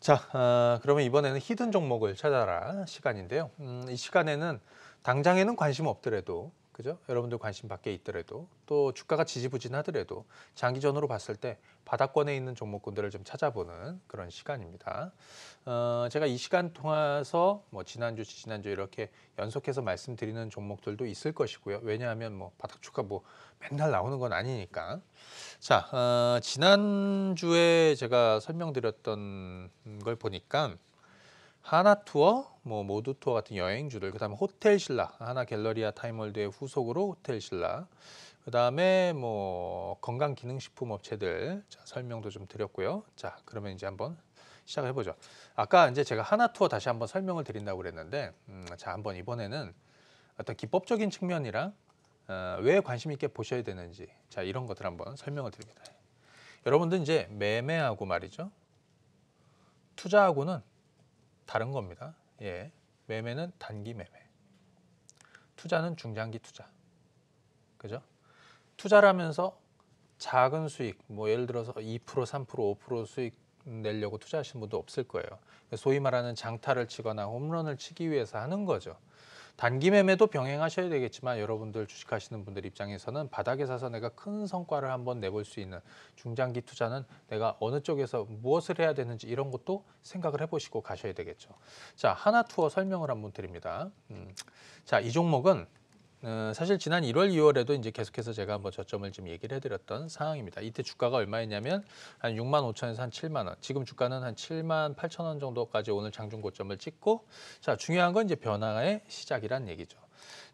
자, 그러면 이번에는 히든 종목을 찾아라 시간인데요. 이 시간에는 당장에는 관심 없더라도, 그죠? 여러분들 관심 밖에 있더라도, 또 주가가 지지부진하더라도 장기전으로 봤을 때 바닥권에 있는 종목군들을 좀 찾아보는 그런 시간입니다. 제가 이 시간 통해서 뭐 지난주, 지난주 이렇게 연속해서 말씀드리는 종목들도 있을 것이고요. 왜냐하면 뭐 바닥 주가 뭐 맨날 나오는 건 아니니까. 자, 지난주에 제가 설명드렸던 걸 보니까 하나투어, 뭐 모두투어 같은 여행주들, 그다음에 호텔신라, 하나갤러리아 타임월드의 후속으로 호텔신라, 그다음에 뭐 건강기능식품 업체들 자, 설명도 좀 드렸고요. 자, 그러면 이제 한번 시작을 해보죠. 아까 이제 제가 하나투어 다시 한번 설명을 드린다고 그랬는데, 자, 한번 이번에는 어떤 기법적인 측면이랑 왜 관심 있게 보셔야 되는지, 자, 이런 것들 한번 설명을 드립니다. 여러분들 이제 매매하고 말이죠. 투자하고는 다른 겁니다. 예. 매매는 단기 매매. 투자는 중장기 투자. 그죠? 투자를 하면서 작은 수익, 뭐 예를 들어서 2%, 3%, 5% 수익 내려고 투자하시는 분도 없을 거예요. 소위 말하는 장타를 치거나 홈런을 치기 위해서 하는 거죠. 단기 매매도 병행하셔야 되겠지만 여러분들 주식하시는 분들 입장에서는 바닥에 사서 내가 큰 성과를 한번 내볼 수 있는 중장기 투자는 내가 어느 쪽에서 무엇을 해야 되는지 이런 것도 생각을 해보시고 가셔야 되겠죠. 자, 하나투어 설명을 한번 드립니다. 자, 이 종목은 사실 지난 1월, 2월에도 이제 계속해서 제가 한번 저점을 좀 얘기를 해드렸던 상황입니다. 이때 주가가 얼마였냐면 한 6만 5천에서 한 7만 원. 지금 주가는 한 7만 8천 원 정도까지 오늘 장중 고점을 찍고, 자, 중요한 건 이제 변화의 시작이란 얘기죠.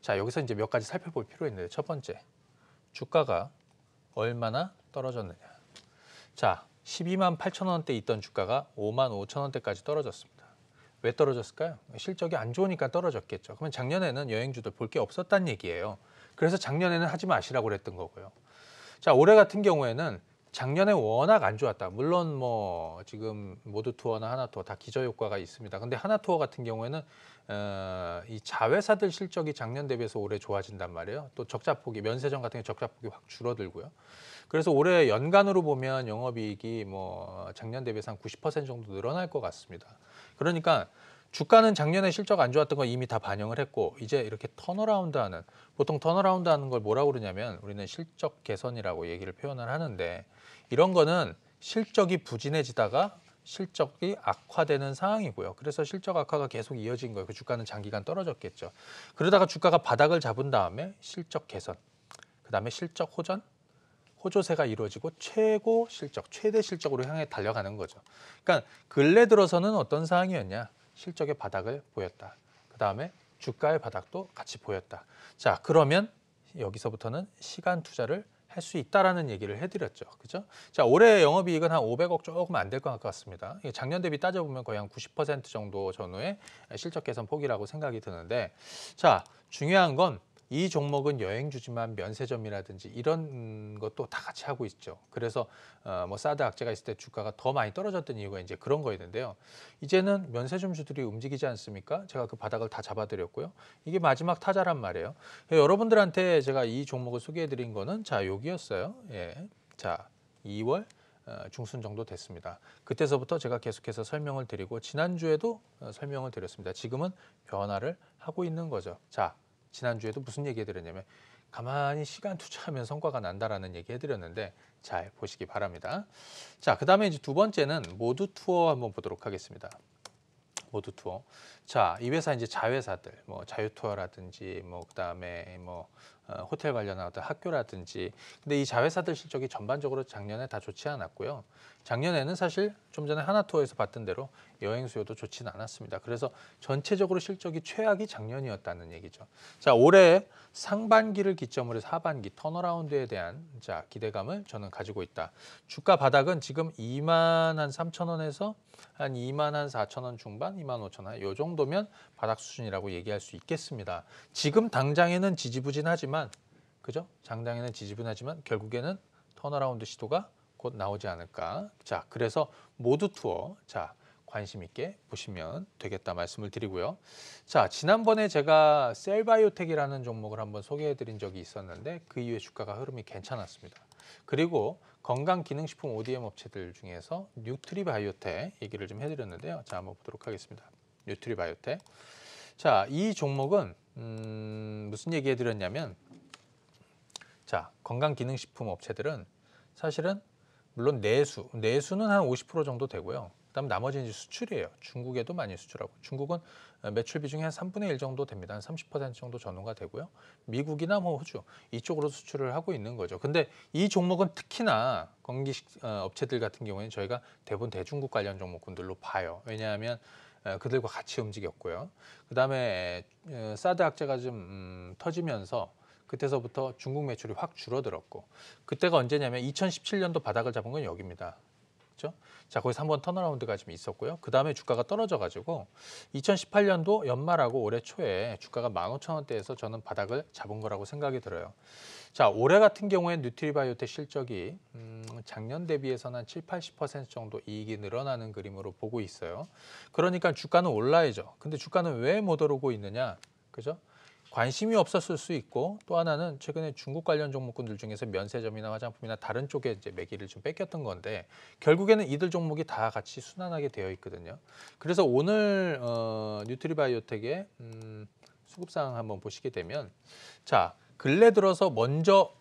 자, 여기서 이제 몇 가지 살펴볼 필요가 있는데, 첫 번째, 주가가 얼마나 떨어졌느냐. 자, 12만 8천 원대 있던 주가가 5만 5천 원대까지 떨어졌습니다. 왜 떨어졌을까요? 실적이 안 좋으니까 떨어졌겠죠. 그러면 작년에는 여행주들 볼 게 없었단 얘기예요. 그래서 작년에는 하지 마시라고 그랬던 거고요. 자, 올해 같은 경우에는 작년에 워낙 안 좋았다. 물론 뭐 지금 모두투어나 하나투어 다 기저효과가 있습니다. 근데 하나투어 같은 경우에는 이 자회사들 실적이 작년 대비해서 올해 좋아진단 말이에요. 또 적자폭이 면세점 같은 게 적자폭이 확 줄어들고요. 그래서 올해 연간으로 보면 영업이익이 뭐 작년 대비해서 한 90% 정도 늘어날 것 같습니다. 그러니까 주가는 작년에 실적 안 좋았던 거 이미 다 반영을 했고 이제 이렇게 턴어라운드하는, 보통 턴어라운드하는 걸 뭐라고 그러냐면 우리는 실적 개선이라고 얘기를 표현을 하는데, 이런 거는 실적이 부진해지다가 실적이 악화되는 상황이고요. 그래서 실적 악화가 계속 이어진 거예요. 그 주가는 장기간 떨어졌겠죠. 그러다가 주가가 바닥을 잡은 다음에 실적 개선, 그다음에 실적 호전, 호조세가 이루어지고 최고 실적, 최대 실적으로 향해 달려가는 거죠. 그러니까 근래 들어서는 어떤 상황이었냐? 실적의 바닥을 보였다. 그다음에 주가의 바닥도 같이 보였다. 자, 그러면 여기서부터는 시간 투자를 할 수 있다라는 얘기를 해드렸죠. 그죠? 자, 올해 영업이익은 한 500억 조금 안 될 것 같습니다. 작년 대비 따져보면 거의 한 90% 정도 전후의 실적 개선 폭이라고 생각이 드는데, 자, 중요한 건 이 종목은 여행주지만 면세점이라든지 이런 것도 다 같이 하고 있죠. 그래서 뭐 사드 악재가 있을 때 주가가 더 많이 떨어졌던 이유가 이제 그런 거였는데요. 이제는 면세점주들이 움직이지 않습니까? 제가 그 바닥을 다 잡아드렸고요. 이게 마지막 타자란 말이에요. 여러분들한테 제가 이 종목을 소개해드린 거는 자, 여기였어요. 예, 자, 2월 중순 정도 됐습니다. 그때서부터 제가 계속해서 설명을 드리고 지난주에도 설명을 드렸습니다. 지금은 변화를 하고 있는 거죠. 자, 지난주에도 무슨 얘기 해드렸냐면 가만히 시간 투자하면 성과가 난다라는 얘기 해드렸는데 잘 보시기 바랍니다. 자, 그 다음에 이제 두 번째는 모두투어 한번 보도록 하겠습니다. 모두투어. 자, 이 회사 이제 자회사들, 뭐 자유투어라든지, 뭐 그다음에 뭐 호텔 관련한 어떤 학교라든지. 근데 이 자회사들 실적이 전반적으로 작년에 다 좋지 않았고요. 작년에는 사실 좀 전에 하나투어에서 봤던 대로 여행 수요도 좋지는 않았습니다. 그래서 전체적으로 실적이 최악이 작년이었다는 얘기죠. 자, 올해 상반기를 기점으로 해서 하반기 턴어라운드에 대한 자, 기대감을 저는 가지고 있다. 주가 바닥은 지금 2만 한 3천 원에서 한 2만 한 4천 원 중반, 2만 5천 원, 이 정도면 바닥 수준이라고 얘기할 수 있겠습니다. 지금 당장에는 지지부진하지만, 그죠? 당장에는 지지부진하지만 결국에는 턴어라운드 시도가 곧 나오지 않을까. 자, 그래서 모두투어, 자, 관심 있게 보시면 되겠다 말씀을 드리고요. 자, 지난번에 제가 셀바이오텍이라는 종목을 한번 소개해 드린 적이 있었는데 그 이후에 주가가 흐름이 괜찮았습니다. 그리고 건강기능식품 ODM 업체들 중에서 뉴트리바이오텍 얘기를 좀 해드렸는데요. 자, 한번 보도록 하겠습니다. 뉴트리바이오텍. 자, 이 종목은 무슨 얘기 해드렸냐면, 자, 건강기능식품 업체들은 사실은 물론 내수는 한 50% 정도 되고요. 그다음 나머지는 이제 수출이에요. 중국에도 많이 수출하고, 중국은 매출 비중이 한 3분의 1 정도 됩니다. 한 30% 정도 전후가 되고요. 미국이나 뭐 호주 이쪽으로 수출을 하고 있는 거죠. 근데 이 종목은 특히나 건기 업체들 같은 경우에는 저희가 대부분 대중국 관련 종목군들로 봐요. 왜냐하면 그들과 같이 움직였고요. 그다음에 사드 악재가 좀 터지면서 그때서부터 중국 매출이 확 줄어들었고, 그때가 언제냐면 2017년도 바닥을 잡은 건 여기입니다. 그렇죠? 자, 거기서 한번 턴어라운드가 좀 있었고요. 그 다음에 주가가 떨어져가지고 2018년도 연말하고 올해 초에 주가가 15,000원대에서 저는 바닥을 잡은 거라고 생각이 들어요. 자, 올해 같은 경우에 뉴트리바이오텍 실적이 작년 대비해서는 한 70~80% 정도 이익이 늘어나는 그림으로 보고 있어요. 그러니까 주가는 올라야죠. 근데 주가는 왜 못 오르고 있느냐? 그죠? 관심이 없었을 수 있고, 또 하나는 최근에 중국 관련 종목군들 중에서 면세점이나 화장품이나 다른 쪽에 이제 매기를 좀 뺏겼던 건데, 결국에는 이들 종목이 다 같이 순환하게 되어 있거든요. 그래서 오늘 뉴트리바이오텍의 수급상 한번 보시게 되면, 자, 근래 들어서 먼저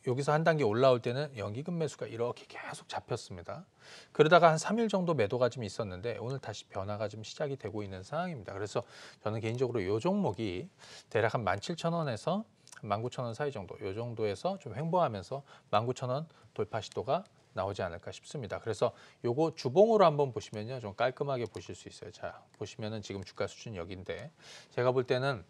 여기서 한 단계 올라올 때는 연기금 매수가 이렇게 계속 잡혔습니다. 그러다가 한 3일 정도 매도가 좀 있었는데 오늘 다시 변화가 좀 시작이 되고 있는 상황입니다. 그래서 저는 개인적으로 이 종목이 대략 한 17,000원에서 19,000원 사이 정도, 이 정도에서 좀 횡보하면서 19,000원 돌파 시도가 나오지 않을까 싶습니다. 그래서 요거 주봉으로 한번 보시면요, 좀 깔끔하게 보실 수 있어요. 자, 보시면은 지금 주가 수준 여기인데, 제가 볼 때는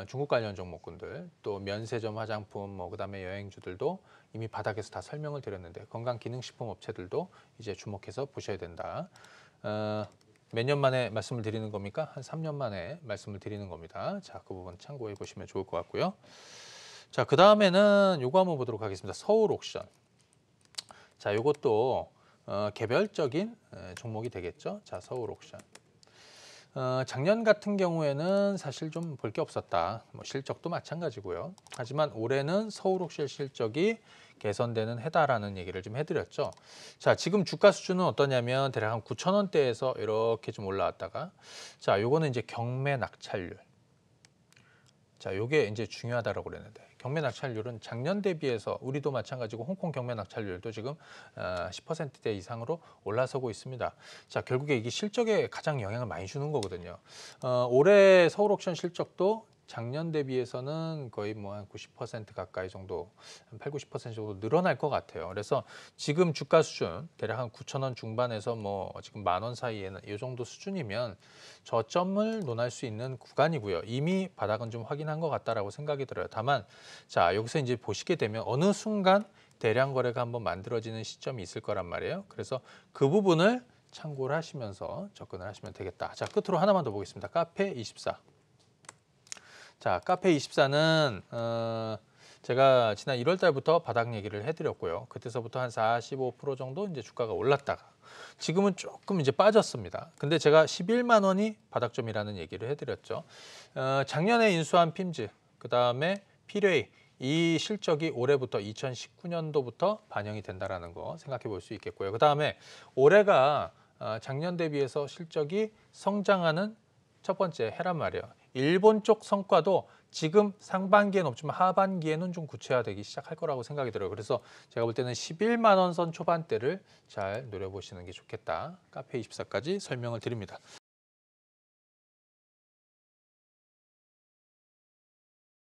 중국 관련 종목군들, 또 면세점, 화장품, 뭐 그다음에 여행주들도 이미 바닥에서 다 설명을 드렸는데, 건강기능식품 업체들도 이제 주목해서 보셔야 된다. 몇 년 만에 말씀을 드리는 겁니까? 한 3년 만에 말씀을 드리는 겁니다. 자, 그 부분 참고해 보시면 좋을 것 같고요. 자, 그 다음에는 요거 한번 보도록 하겠습니다. 서울옥션. 자, 요것도 개별적인 종목이 되겠죠. 자, 서울옥션. 작년 같은 경우에는 사실 좀 볼 게 없었다. 뭐 실적도 마찬가지고요. 하지만 올해는 서울옥실 실적이 개선되는 해다라는 얘기를 좀 해드렸죠. 자, 지금 주가 수준은 어떠냐면 대략 한 9,000원대에서 이렇게 좀 올라왔다가, 자, 요거는 이제 경매 낙찰률. 자, 요게 이제 중요하다라고 그랬는데, 경매 낙찰률은 작년 대비해서 우리도 마찬가지고 홍콩 경매 낙찰률도 지금 10%대 이상으로 올라서고 있습니다. 자, 결국에 이게 실적에 가장 영향을 많이 주는 거거든요. 올해 서울옥션 실적도 작년 대비해서는 거의 뭐 한 90% 가까이 정도, 한 80~90% 정도 늘어날 것 같아요. 그래서 지금 주가 수준 대략 한 9,000원 중반에서 뭐 지금 10,000원 사이에는 이 정도 수준이면 저점을 논할 수 있는 구간이고요. 이미 바닥은 좀 확인한 것 같다라고 생각이 들어요. 다만, 자, 여기서 이제 보시게 되면 어느 순간 대량 거래가 한번 만들어지는 시점이 있을 거란 말이에요. 그래서 그 부분을 참고를 하시면서 접근을 하시면 되겠다. 자, 끝으로 하나만 더 보겠습니다. 카페24. 자, 카페24는 제가 지난 1월 달부터 바닥 얘기를 해드렸고요. 그때서부터 한 45% 정도 이제 주가가 올랐다가 지금은 조금 이제 빠졌습니다. 근데 제가 11만 원이 바닥점이라는 얘기를 해드렸죠. 작년에 인수한 핌즈, 그 다음에 피레이, 이 실적이 올해부터 2019년도부터 반영이 된다라는 거 생각해 볼 수 있겠고요. 그 다음에 올해가 작년 대비해서 실적이 성장하는 첫 번째 해란 말이에요. 일본 쪽 성과도 지금 상반기에는 없지만 하반기에는 좀 구체화되기 시작할 거라고 생각이 들어요. 그래서 제가 볼 때는 11만 원 선 초반대를 잘 노려보시는 게 좋겠다. 카페24까지 설명을 드립니다.